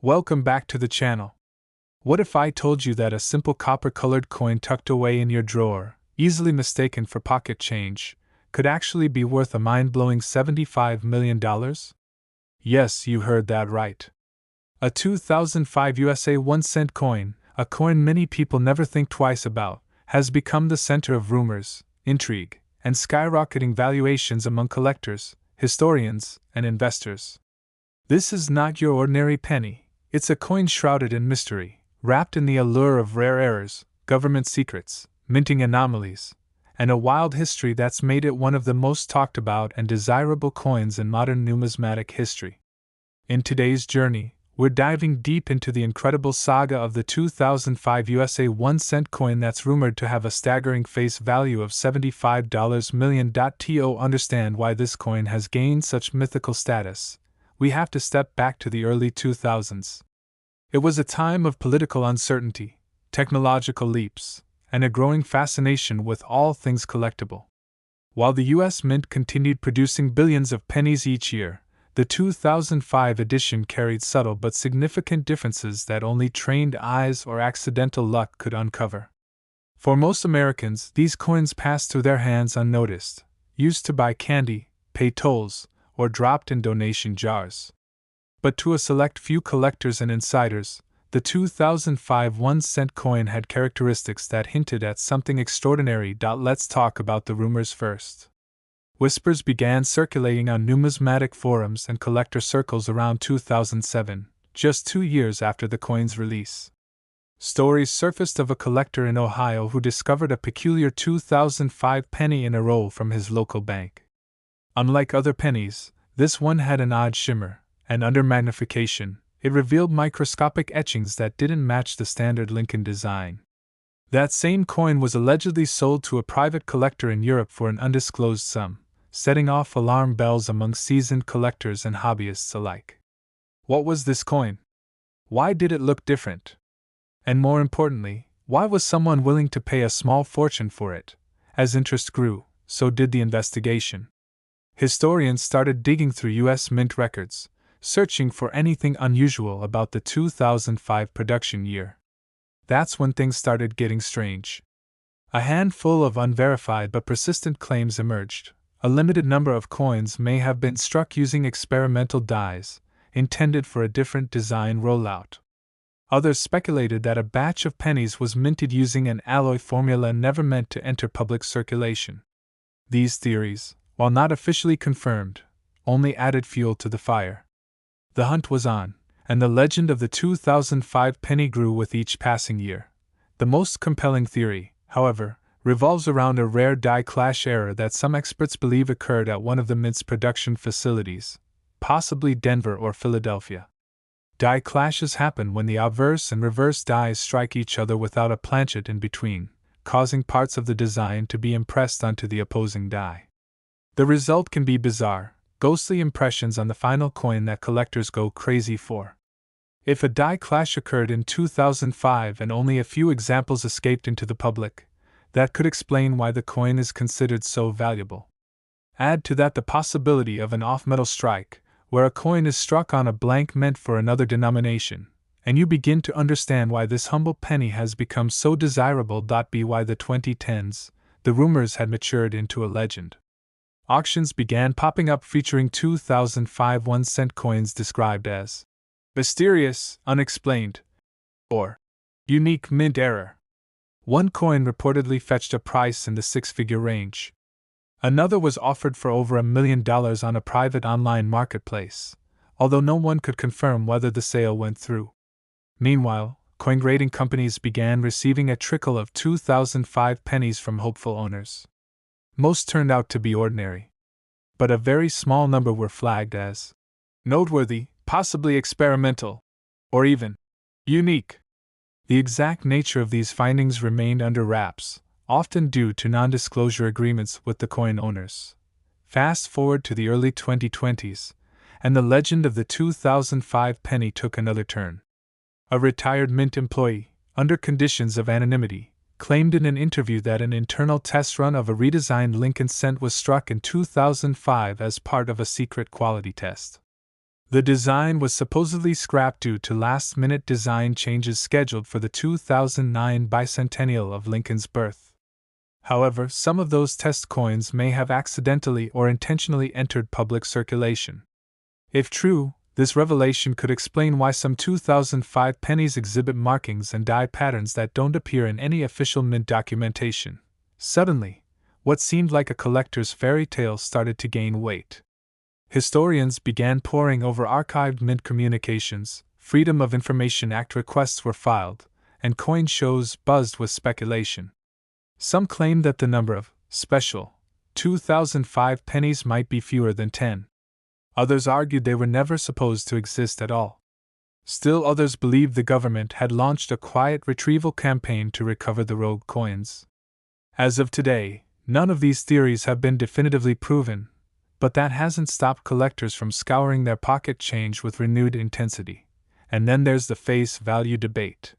Welcome back to the channel. What if I told you that a simple copper-colored coin tucked away in your drawer, easily mistaken for pocket change, could actually be worth a mind-blowing $75 million? Yes, you heard that right. A 2005 USA 1-cent coin, a coin many people never think twice about, has become the center of rumors, intrigue, and skyrocketing valuations among collectors, historians, and investors. This is not your ordinary penny. It's a coin shrouded in mystery, wrapped in the allure of rare errors, government secrets, minting anomalies, and a wild history that's made it one of the most talked about and desirable coins in modern numismatic history. In today's journey, we're diving deep into the incredible saga of the 2005 USA 1-cent coin that's rumored to have a staggering face value of $75 million. To understand why this coin has gained such mythical status, we have to step back to the early 2000s. It was a time of political uncertainty, technological leaps, and a growing fascination with all things collectible. While the US Mint continued producing billions of pennies each year, the 2005 edition carried subtle but significant differences that only trained eyes or accidental luck could uncover. For most Americans, these coins passed through their hands unnoticed, used to buy candy, pay tolls, or dropped in donation jars. But to a select few collectors and insiders, the 2005 1-cent coin had characteristics that hinted at something extraordinary. Let's talk about the rumors first. Whispers began circulating on numismatic forums and collector circles around 2007, just 2 years after the coin's release. Stories surfaced of a collector in Ohio who discovered a peculiar 2005 penny in a roll from his local bank. Unlike other pennies, this one had an odd shimmer, and under magnification, it revealed microscopic etchings that didn't match the standard Lincoln design. That same coin was allegedly sold to a private collector in Europe for an undisclosed sum, setting off alarm bells among seasoned collectors and hobbyists alike. What was this coin? Why did it look different? And more importantly, why was someone willing to pay a small fortune for it? As interest grew, so did the investigation. Historians started digging through US Mint records, searching for anything unusual about the 2005 production year. That's when things started getting strange. A handful of unverified but persistent claims emerged. A limited number of coins may have been struck using experimental dies, intended for a different design rollout. Others speculated that a batch of pennies was minted using an alloy formula never meant to enter public circulation. These theories, while not officially confirmed, only added fuel to the fire. The hunt was on, and the legend of the 2005 penny grew with each passing year. The most compelling theory, however, revolves around a rare die clash error that some experts believe occurred at one of the Mint's production facilities, possibly Denver or Philadelphia. Die clashes happen when the obverse and reverse dies strike each other without a planchet in between, causing parts of the design to be impressed onto the opposing die. The result can be bizarre, ghostly impressions on the final coin that collectors go crazy for. If a die clash occurred in 2005 and only a few examples escaped into the public, that could explain why the coin is considered so valuable. Add to that the possibility of an off-metal strike, where a coin is struck on a blank meant for another denomination, and you begin to understand why this humble penny has become so desirable. By the 2010s, the rumors had matured into a legend. Auctions began popping up featuring 2005 1-cent coins described as mysterious, unexplained, or unique mint error. One coin reportedly fetched a price in the six-figure range. Another was offered for over $1 million on a private online marketplace, although no one could confirm whether the sale went through. Meanwhile, coin grading companies began receiving a trickle of 2005 pennies from hopeful owners. Most turned out to be ordinary, but a very small number were flagged as noteworthy, possibly experimental, or even unique. The exact nature of these findings remained under wraps, often due to non-disclosure agreements with the coin owners. Fast forward to the early 2020s, and the legend of the 2005 penny took another turn. A retired Mint employee, under conditions of anonymity, claimed in an interview that an internal test run of a redesigned Lincoln cent was struck in 2005 as part of a secret quality test. The design was supposedly scrapped due to last-minute design changes scheduled for the 2009 bicentennial of Lincoln's birth. However, some of those test coins may have accidentally or intentionally entered public circulation. If true, this revelation could explain why some 2005 pennies exhibit markings and die patterns that don't appear in any official mint documentation. Suddenly, what seemed like a collector's fairy tale started to gain weight. Historians began poring over archived mint communications, Freedom of Information Act requests were filed, and coin shows buzzed with speculation. Some claimed that the number of special 2005 pennies might be fewer than 10. Others argued they were never supposed to exist at all. Still others believed the government had launched a quiet retrieval campaign to recover the rogue coins. As of today, none of these theories have been definitively proven, but that hasn't stopped collectors from scouring their pocket change with renewed intensity. And then there's the face value debate.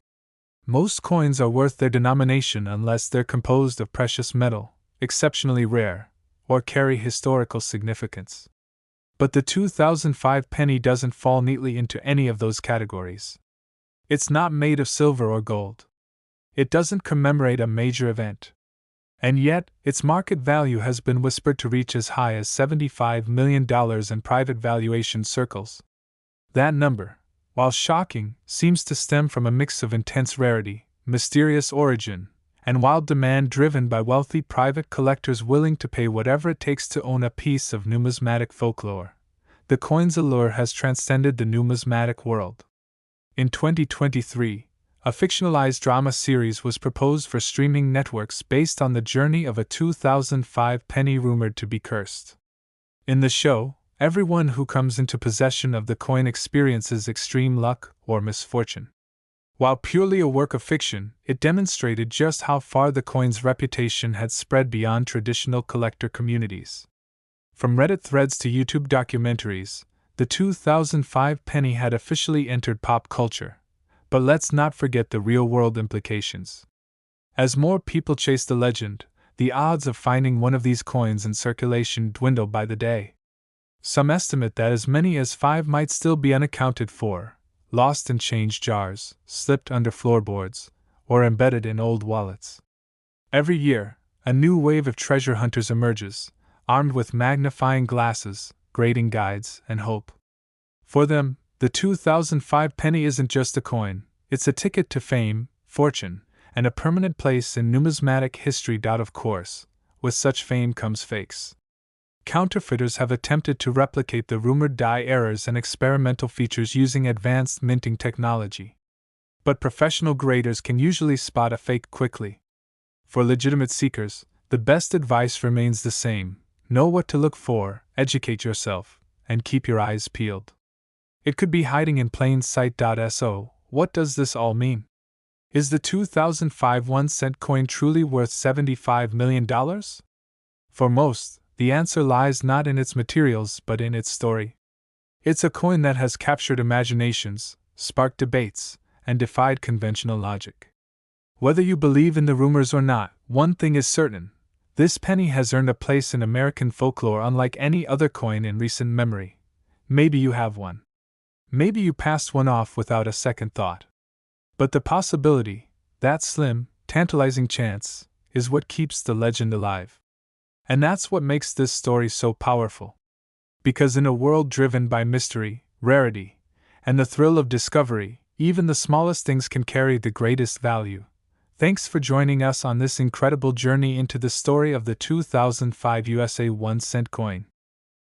Most coins are worth their denomination unless they're composed of precious metal, exceptionally rare, or carry historical significance. But the 2005 penny doesn't fall neatly into any of those categories. It's not made of silver or gold. It doesn't commemorate a major event. And yet, its market value has been whispered to reach as high as $75 million in private valuation circles. That number, while shocking, seems to stem from a mix of intense rarity, mysterious origin, and wild demand driven by wealthy private collectors willing to pay whatever it takes to own a piece of numismatic folklore. The coin's allure has transcended the numismatic world. In 2023, a fictionalized drama series was proposed for streaming networks based on the journey of a 2005 penny rumored to be cursed. In the show, everyone who comes into possession of the coin experiences extreme luck or misfortune. While purely a work of fiction, it demonstrated just how far the coin's reputation had spread beyond traditional collector communities. From Reddit threads to YouTube documentaries, the 2005 penny had officially entered pop culture. But let's not forget the real-world implications. As more people chase the legend, the odds of finding one of these coins in circulation dwindle by the day. Some estimate that as many as 5 might still be unaccounted for, lost in change jars, slipped under floorboards, or embedded in old wallets. Every year, a new wave of treasure hunters emerges, armed with magnifying glasses, grading guides, and hope. For them, the 2005 penny isn't just a coin, it's a ticket to fame, fortune, and a permanent place in numismatic history. Of course, with such fame comes fakes. Counterfeiters have attempted to replicate the rumored die errors and experimental features using advanced minting technology. But professional graders can usually spot a fake quickly. For legitimate seekers, the best advice remains the same: know what to look for, educate yourself, and keep your eyes peeled. It could be hiding in plain sight. So, what does this all mean? Is the 2005 1-cent coin truly worth $75 million? For most, the answer lies not in its materials but in its story. It's a coin that has captured imaginations, sparked debates, and defied conventional logic. Whether you believe in the rumors or not, one thing is certain: this penny has earned a place in American folklore unlike any other coin in recent memory. Maybe you have one. Maybe you passed one off without a second thought. But the possibility, that slim, tantalizing chance, is what keeps the legend alive. And that's what makes this story so powerful. Because in a world driven by mystery, rarity, and the thrill of discovery, even the smallest things can carry the greatest value. Thanks for joining us on this incredible journey into the story of the 2005 USA 1-cent coin.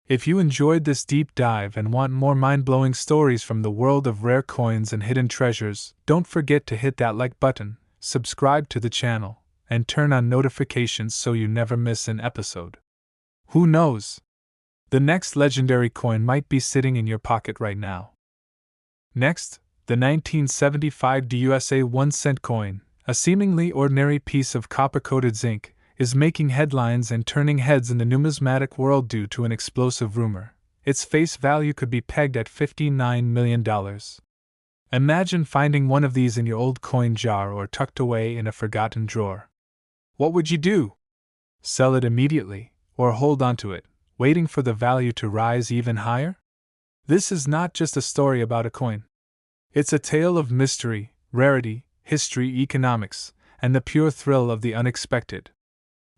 If you enjoyed this deep dive and want more mind-blowing stories from the world of rare coins and hidden treasures, don't forget to hit that like button, subscribe to the channel, and turn on notifications so you never miss an episode. Who knows? The next legendary coin might be sitting in your pocket right now. Next, the 1975 USA 1-cent coin, a seemingly ordinary piece of copper-coated zinc, is making headlines and turning heads in the numismatic world due to an explosive rumor. Its face value could be pegged at $59 million. Imagine finding one of these in your old coin jar or tucked away in a forgotten drawer. What would you do? Sell it immediately, or hold onto it, waiting for the value to rise even higher? This is not just a story about a coin. It's a tale of mystery, rarity, history, economics, and the pure thrill of the unexpected.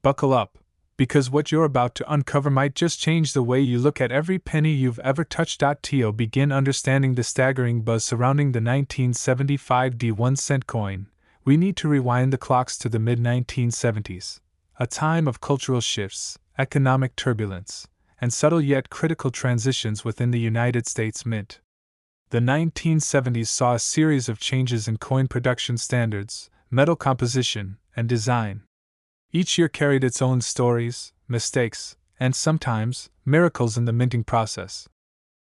Buckle up, because what you're about to uncover might just change the way you look at every penny you've ever touched. To begin understanding the staggering buzz surrounding the 1975 1-cent coin, we need to rewind the clocks to the mid-1970s, a time of cultural shifts, economic turbulence, and subtle yet critical transitions within the United States Mint. The 1970s saw a series of changes in coin production standards, metal composition, and design. Each year carried its own stories, mistakes, and sometimes miracles in the minting process.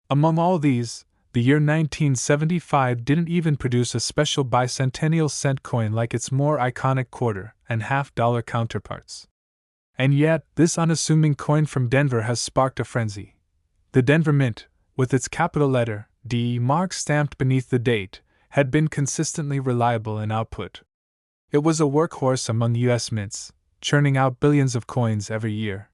Among all these, the year 1975 didn't even produce a special bicentennial cent coin like its more iconic quarter and half-dollar counterparts. And yet, this unassuming coin from Denver has sparked a frenzy. The Denver Mint, with its capital letter D mark stamped beneath the date, had been consistently reliable in output. It was a workhorse among U.S. mints, churning out billions of coins every year.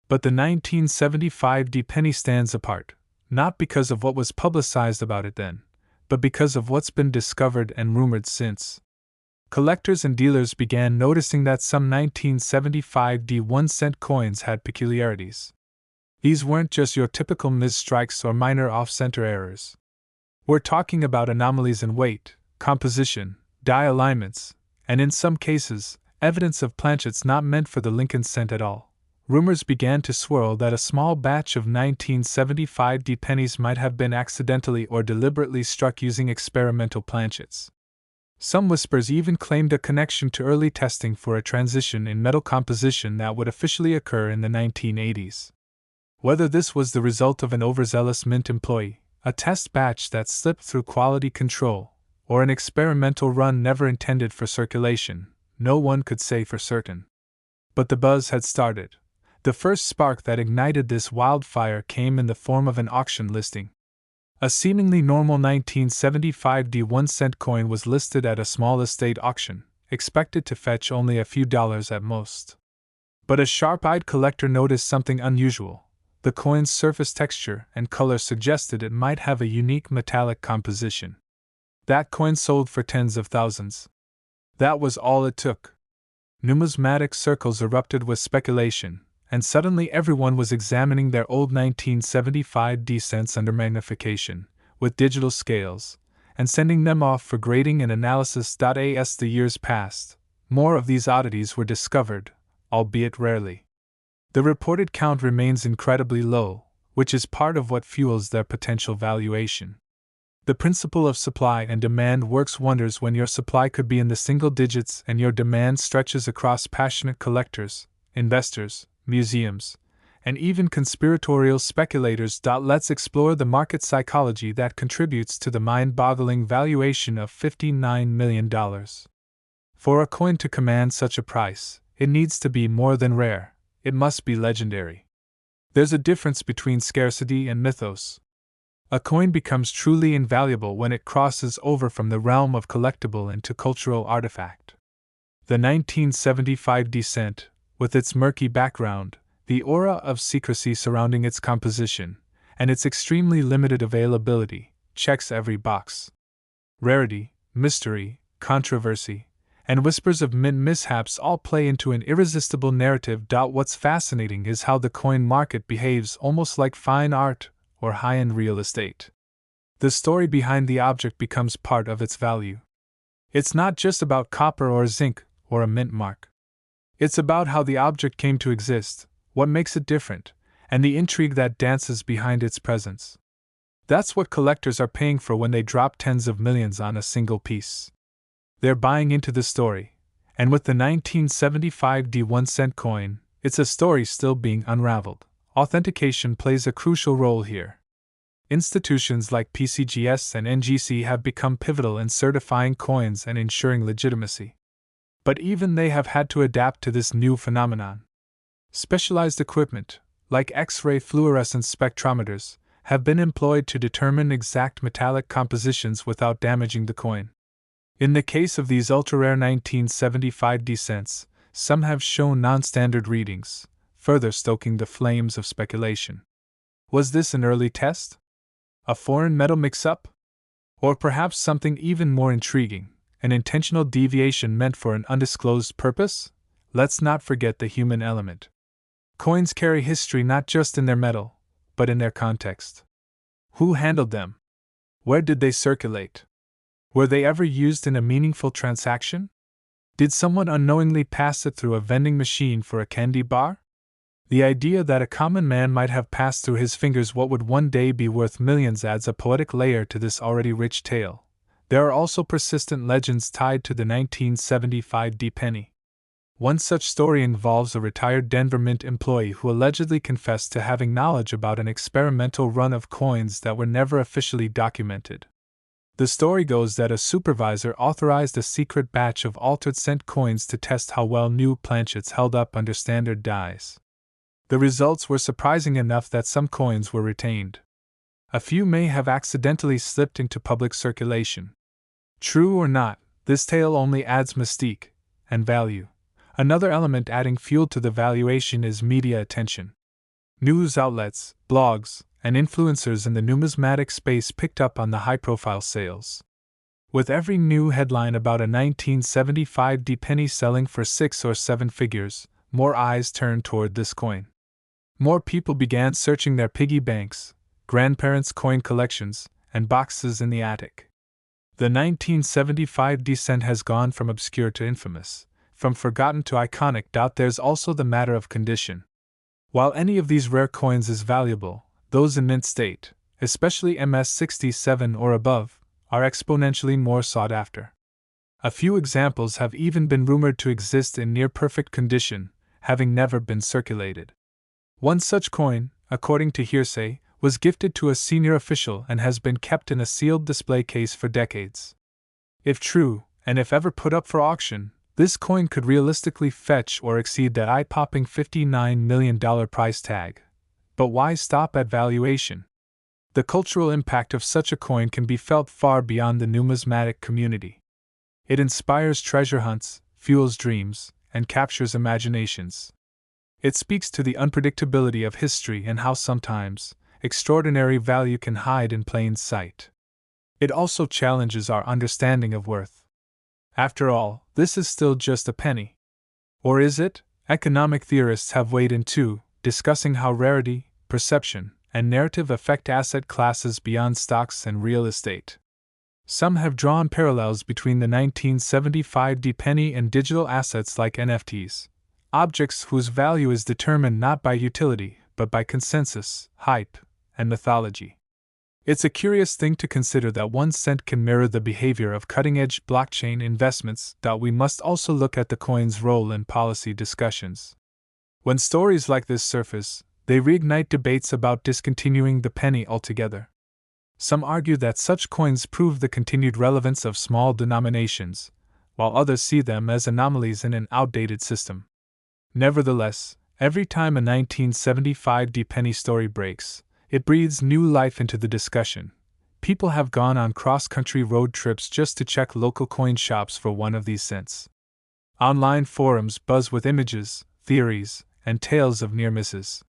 But the 1975 D penny stands apart, not because of what was publicized about it then, but because of what's been discovered and rumored since. Collectors and dealers began noticing that some 1975 D 1-cent coins had peculiarities. These weren't just your typical misstrikes or minor off-center errors. We're talking about anomalies in weight, composition, die alignments, and in some cases, evidence of planchets not meant for the Lincoln cent at all. Rumors began to swirl that a small batch of 1975 D pennies might have been accidentally or deliberately struck using experimental planchets. Some whispers even claimed a connection to early testing for a transition in metal composition that would officially occur in the 1980s. Whether this was the result of an overzealous mint employee, a test batch that slipped through quality control, or an experimental run never intended for circulation, no one could say for certain. But the buzz had started. The first spark that ignited this wildfire came in the form of an auction listing. A seemingly normal 1975 D 1-cent coin was listed at a small estate auction, expected to fetch only a few dollars at most. But a sharp-eyed collector noticed something unusual. The coin's surface texture and color suggested it might have a unique metallic composition. That coin sold for tens of thousands. That was all it took. Numismatic circles erupted with speculation, and suddenly everyone was examining their old 1975 D cents under magnification, with digital scales, and sending them off for grading and analysis. As the years passed, more of these oddities were discovered, albeit rarely. The reported count remains incredibly low, which is part of what fuels their potential valuation. The principle of supply and demand works wonders when your supply could be in the single digits and your demand stretches across passionate collectors, investors, museums, and even conspiratorial speculators. Let's explore the market psychology that contributes to the mind-boggling valuation of $59 million. For a coin to command such a price, it needs to be more than rare, it must be legendary. There's a difference between scarcity and mythos. A coin becomes truly invaluable when it crosses over from the realm of collectible into cultural artifact. The 1975 D cent, with its murky background, the aura of secrecy surrounding its composition, and its extremely limited availability, checks every box. Rarity, mystery, controversy, and whispers of mint mishaps all play into an irresistible narrative. What's fascinating is how the coin market behaves almost like fine art or high-end real estate. The story behind the object becomes part of its value. It's not just about copper or zinc or a mint mark. It's about how the object came to exist, what makes it different, and the intrigue that dances behind its presence. That's what collectors are paying for when they drop tens of millions on a single piece. They're buying into the story, and with the 1975 D 1-cent coin, it's a story still being unraveled. Authentication plays a crucial role here. Institutions like PCGS and NGC have become pivotal in certifying coins and ensuring legitimacy. But even they have had to adapt to this new phenomenon. Specialized equipment, like X-ray fluorescence spectrometers, have been employed to determine exact metallic compositions without damaging the coin. In the case of these ultra-rare 1975 D cents, some have shown non-standard readings, further stoking the flames of speculation. Was this an early test? A foreign metal mix-up? Or perhaps something even more intriguing, an intentional deviation meant for an undisclosed purpose? Let's not forget the human element. Coins carry history not just in their metal, but in their context. Who handled them? Where did they circulate? Were they ever used in a meaningful transaction? Did someone unknowingly pass it through a vending machine for a candy bar? The idea that a common man might have passed through his fingers what would one day be worth millions adds a poetic layer to this already rich tale. There are also persistent legends tied to the 1975 penny. One such story involves a retired Denver Mint employee who allegedly confessed to having knowledge about an experimental run of coins that were never officially documented. The story goes that a supervisor authorized a secret batch of altered cent coins to test how well new planchets held up under standard dies. The results were surprising enough that some coins were retained. A few may have accidentally slipped into public circulation. True or not, this tale only adds mystique and value. Another element adding fuel to the valuation is media attention. News outlets, blogs, and influencers in the numismatic space picked up on the high-profile sales. With every new headline about a 1975 penny selling for 6 or 7 figures, more eyes turned toward this coin. More people began searching their piggy banks, grandparents' coin collections, and boxes in the attic. The 1975 cent has gone from obscure to infamous, from forgotten to iconic. There's also the matter of condition. While any of these rare coins is valuable, those in mint state, especially MS-67 or above, are exponentially more sought after. A few examples have even been rumored to exist in near-perfect condition, having never been circulated. One such coin, according to hearsay, was gifted to a senior official and has been kept in a sealed display case for decades. If true, and if ever put up for auction, this coin could realistically fetch or exceed that eye-popping $59 million price tag. But why stop at valuation? The cultural impact of such a coin can be felt far beyond the numismatic community. It inspires treasure hunts, fuels dreams, and captures imaginations. It speaks to the unpredictability of history and how sometimes extraordinary value can hide in plain sight. It also challenges our understanding of worth. After all, this is still just a penny. Or is it? Economic theorists have weighed in too, discussing how rarity, perception, and narrative affect asset classes beyond stocks and real estate. Some have drawn parallels between the 1975 penny and digital assets like NFTs. Objects whose value is determined not by utility, but by consensus, hype, and mythology. It's a curious thing to consider that 1 cent can mirror the behavior of cutting-edge blockchain investments. We must also look at the coin's role in policy discussions. When stories like this surface, they reignite debates about discontinuing the penny altogether. Some argue that such coins prove the continued relevance of small denominations, while others see them as anomalies in an outdated system. Nevertheless, every time a 1975 penny story breaks, it breathes new life into the discussion. People have gone on cross-country road trips just to check local coin shops for one of these cents. Online forums buzz with images, theories, and tales of near misses.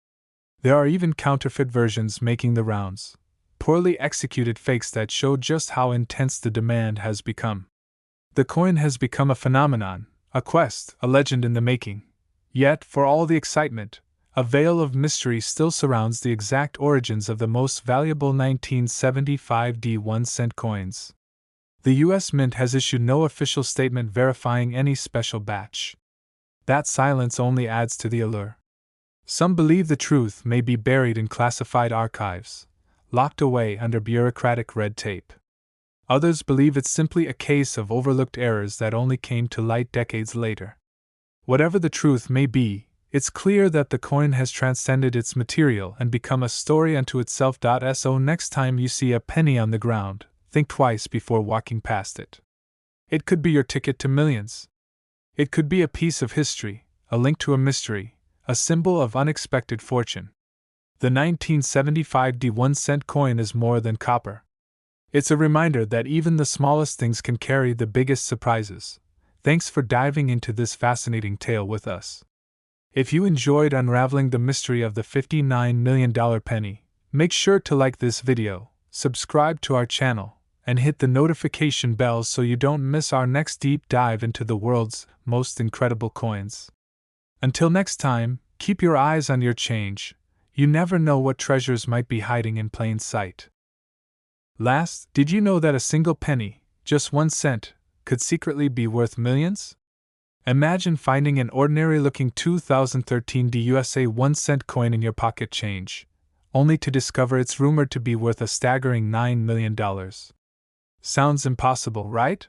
There are even counterfeit versions making the rounds, poorly executed fakes that show just how intense the demand has become. The coin has become a phenomenon, a quest, a legend in the making. Yet, for all the excitement, a veil of mystery still surrounds the exact origins of the most valuable 1975 1-cent coins. The U.S. Mint has issued no official statement verifying any special batch. That silence only adds to the allure. Some believe the truth may be buried in classified archives, locked away under bureaucratic red tape. Others believe it's simply a case of overlooked errors that only came to light decades later. Whatever the truth may be, it's clear that the coin has transcended its material and become a story unto itself. So next time you see a penny on the ground, think twice before walking past it. It could be your ticket to millions. It could be a piece of history, a link to a mystery, a symbol of unexpected fortune. The 1975 1-cent coin is more than copper. It's a reminder that even the smallest things can carry the biggest surprises. Thanks for diving into this fascinating tale with us. If you enjoyed unraveling the mystery of the $59 million penny, make sure to like this video, subscribe to our channel, and hit the notification bell so you don't miss our next deep dive into the world's most incredible coins. Until next time, keep your eyes on your change. You never know what treasures might be hiding in plain sight. Last, did you know that a single penny, just 1 cent, could secretly be worth millions? Imagine finding an ordinary-looking 2013 USA 1-cent coin in your pocket change, only to discover it's rumored to be worth a staggering $9 million. Sounds impossible, right?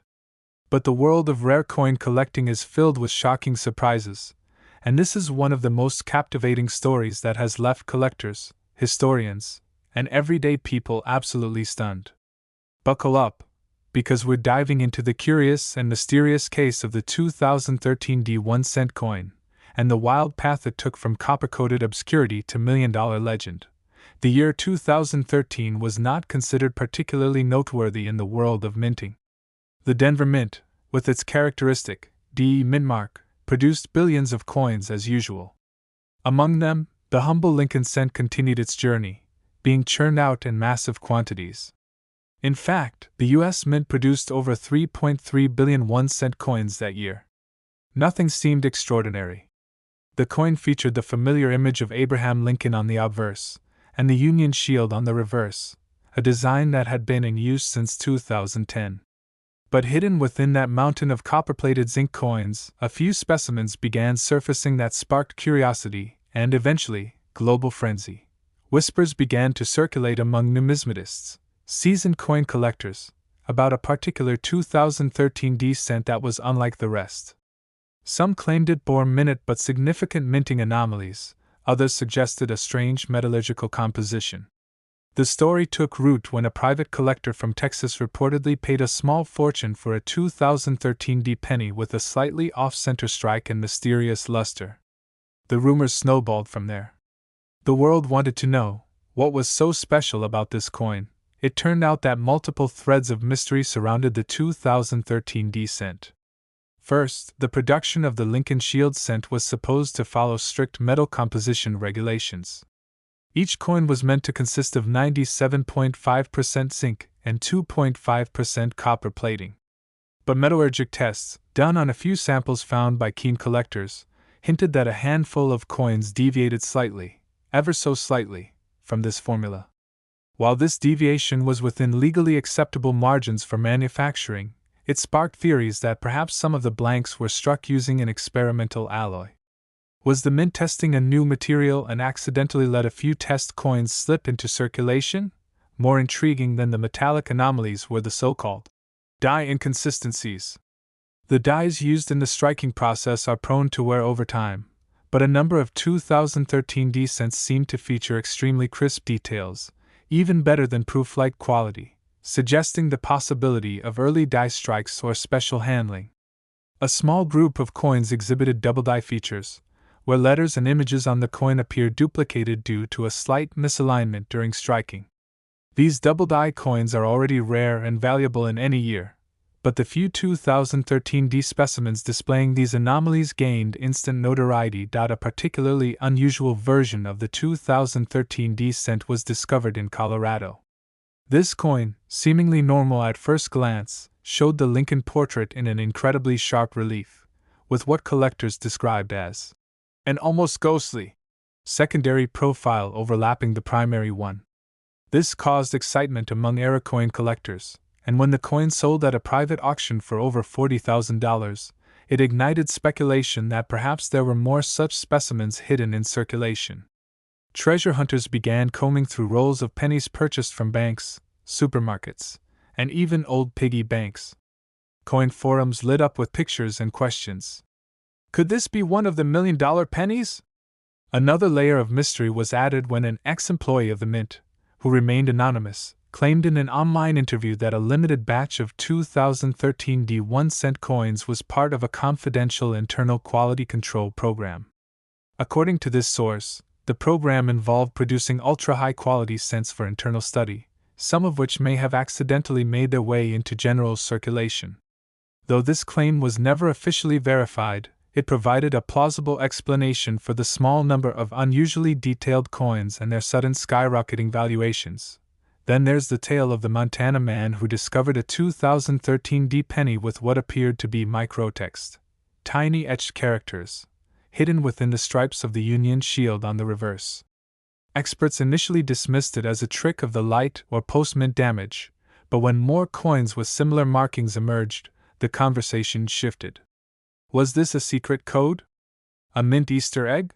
But the world of rare coin collecting is filled with shocking surprises, and this is one of the most captivating stories that has left collectors, historians, and everyday people absolutely stunned. Buckle up, because we're diving into the curious and mysterious case of the 2013 1-cent coin, and the wild path it took from copper-coated obscurity to million-dollar legend. The year 2013 was not considered particularly noteworthy in the world of minting. The Denver Mint, with its characteristic D mint mark, produced billions of coins as usual. Among them, the humble Lincoln cent continued its journey, being churned out in massive quantities. In fact, the U.S. Mint produced over 3.3 billion 1-cent coins that year. Nothing seemed extraordinary. The coin featured the familiar image of Abraham Lincoln on the obverse, and the Union Shield on the reverse, a design that had been in use since 2010. But hidden within that mountain of copper-plated zinc coins, a few specimens began surfacing that sparked curiosity and, eventually, global frenzy. Whispers began to circulate among numismatists, seasoned coin collectors, about a particular 2013 cent that was unlike the rest. Some claimed it bore minute but significant minting anomalies, others suggested a strange metallurgical composition. The story took root when a private collector from Texas reportedly paid a small fortune for a 2013 penny with a slightly off-center strike and mysterious luster. The rumors snowballed from there. The world wanted to know what was so special about this coin. It turned out that multiple threads of mystery surrounded the 2013 cent. First, the production of the Lincoln Shield cent was supposed to follow strict metal composition regulations. Each coin was meant to consist of 97.5% zinc and 2.5% copper plating. But metallurgic tests, done on a few samples found by keen collectors, hinted that a handful of coins deviated slightly, ever so slightly, from this formula. While this deviation was within legally acceptable margins for manufacturing, it sparked theories that perhaps some of the blanks were struck using an experimental alloy. Was the mint testing a new material and accidentally let a few test coins slip into circulation? More intriguing than the metallic anomalies were the so-called die inconsistencies. The dies used in the striking process are prone to wear over time, but a number of 2013 cents seem to feature extremely crisp details, even better than proof-like quality, suggesting the possibility of early die strikes or special handling. A small group of coins exhibited double die features, where letters and images on the coin appear duplicated due to a slight misalignment during striking. These double die coins are already rare and valuable in any year, but the few 2013 specimens displaying these anomalies gained instant notoriety. A particularly unusual version of the 2013 cent was discovered in Colorado. This coin, seemingly normal at first glance, showed the Lincoln portrait in an incredibly sharp relief, with what collectors described as an almost ghostly secondary profile overlapping the primary one. This caused excitement among era coin collectors, and when the coin sold at a private auction for over $40,000, it ignited speculation that perhaps there were more such specimens hidden in circulation. Treasure hunters began combing through rolls of pennies purchased from banks, supermarkets, and even old piggy banks. Coin forums lit up with pictures and questions. Could this be one of the million-dollar pennies? Another layer of mystery was added when an ex-employee of the Mint, who remained anonymous, claimed in an online interview that a limited batch of 2013 1-cent coins was part of a confidential internal quality control program. According to this source, the program involved producing ultra-high-quality cents for internal study, some of which may have accidentally made their way into general circulation. Though this claim was never officially verified, it provided a plausible explanation for the small number of unusually detailed coins and their sudden skyrocketing valuations. Then there's the tale of the Montana man who discovered a 2013 D penny with what appeared to be microtext, tiny etched characters, hidden within the stripes of the Union shield on the reverse. Experts initially dismissed it as a trick of the light or post-mint damage, but when more coins with similar markings emerged, the conversation shifted. Was this a secret code? A mint Easter egg?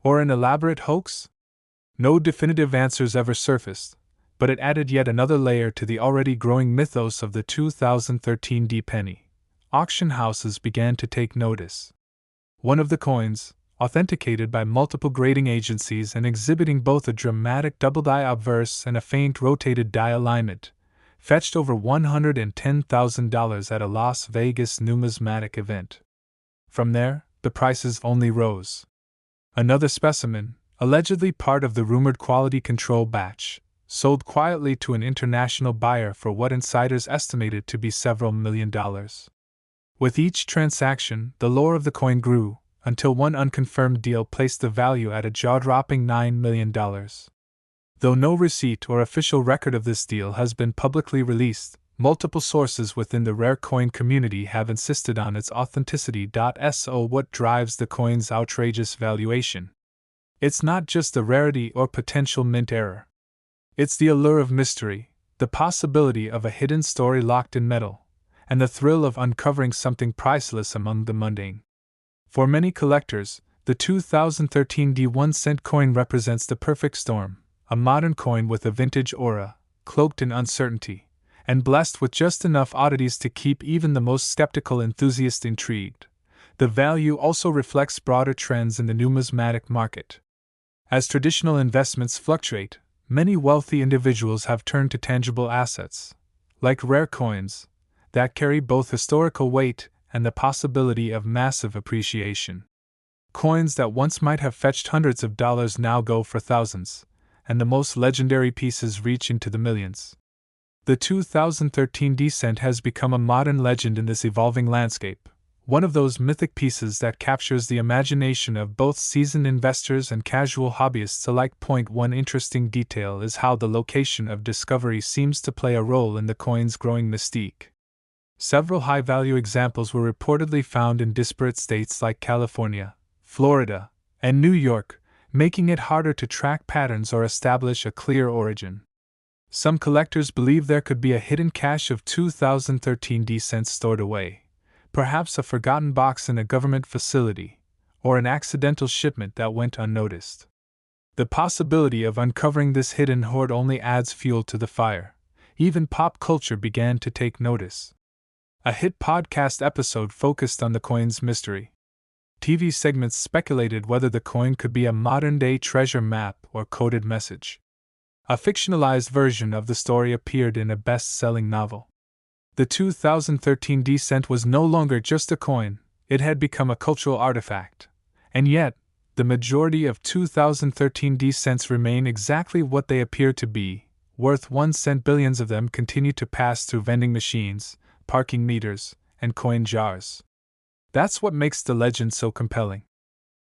Or an elaborate hoax? No definitive answers ever surfaced, but it added yet another layer to the already growing mythos of the 2013 D penny. Auction houses began to take notice. One of the coins, authenticated by multiple grading agencies and exhibiting both a dramatic double die obverse and a faint rotated die alignment, fetched over $110,000 at a Las Vegas numismatic event. From there, the prices only rose. Another specimen, allegedly part of the rumored quality control batch, sold quietly to an international buyer for what insiders estimated to be several $1,000,000. With each transaction, the lore of the coin grew, until one unconfirmed deal placed the value at a jaw-dropping $9 million. Though no receipt or official record of this deal has been publicly released, multiple sources within the rare coin community have insisted on its authenticity. So what drives the coin's outrageous valuation? It's not just the rarity or potential mint error. It's the allure of mystery, the possibility of a hidden story locked in metal, and the thrill of uncovering something priceless among the mundane. For many collectors, the 2013 D 1-cent coin represents the perfect storm, a modern coin with a vintage aura, cloaked in uncertainty, and blessed with just enough oddities to keep even the most skeptical enthusiast intrigued. The value also reflects broader trends in the numismatic market. As traditional investments fluctuate, many wealthy individuals have turned to tangible assets, like rare coins, that carry both historical weight and the possibility of massive appreciation. Coins that once might have fetched hundreds of dollars now go for thousands, and the most legendary pieces reach into the millions. The 2013 D cent has become a modern legend in this evolving landscape, one of those mythic pieces that captures the imagination of both seasoned investors and casual hobbyists alike. One interesting detail is how the location of discovery seems to play a role in the coin's growing mystique. Several high-value examples were reportedly found in disparate states like California, Florida, and New York, making it harder to track patterns or establish a clear origin. Some collectors believe there could be a hidden cache of 2013 D cents stored away, perhaps a forgotten box in a government facility, or an accidental shipment that went unnoticed. The possibility of uncovering this hidden hoard only adds fuel to the fire. Even pop culture began to take notice. A hit podcast episode focused on the coin's mystery. TV segments speculated whether the coin could be a modern-day treasure map or coded message. A fictionalized version of the story appeared in a best-selling novel. The 2013 D cent was no longer just a coin, it had become a cultural artifact. And yet, the majority of 2013 D cents remain exactly what they appear to be, worth 1 cent. Billions of them continue to pass through vending machines, parking meters, and coin jars. That's what makes the legend so compelling.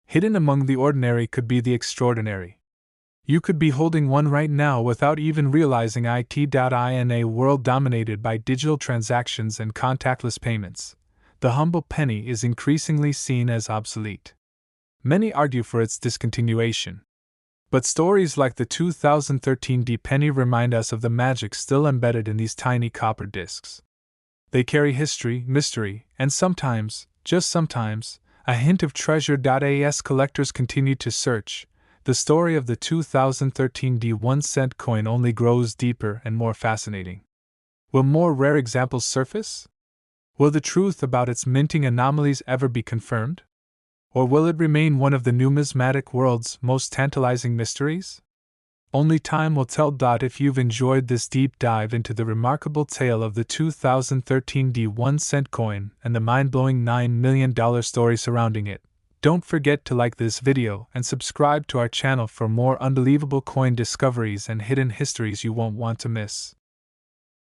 Hidden among the ordinary could be the extraordinary. You could be holding one right now without even realizing it. In a world dominated by digital transactions and contactless payments, the humble penny is increasingly seen as obsolete. Many argue for its discontinuation. But stories like the 2013 D penny remind us of the magic still embedded in these tiny copper discs. They carry history, mystery, and sometimes, just sometimes, a hint of treasure. As collectors continue to search, the story of the 2013 D 1-cent coin only grows deeper and more fascinating. Will more rare examples surface? Will the truth about its minting anomalies ever be confirmed? Or will it remain one of the numismatic world's most tantalizing mysteries? Only time will tell. If you've enjoyed this deep dive into the remarkable tale of the 2013 D 1-cent coin and the mind-blowing $9 million story surrounding it, don't forget to like this video and subscribe to our channel for more unbelievable coin discoveries and hidden histories you won't want to miss.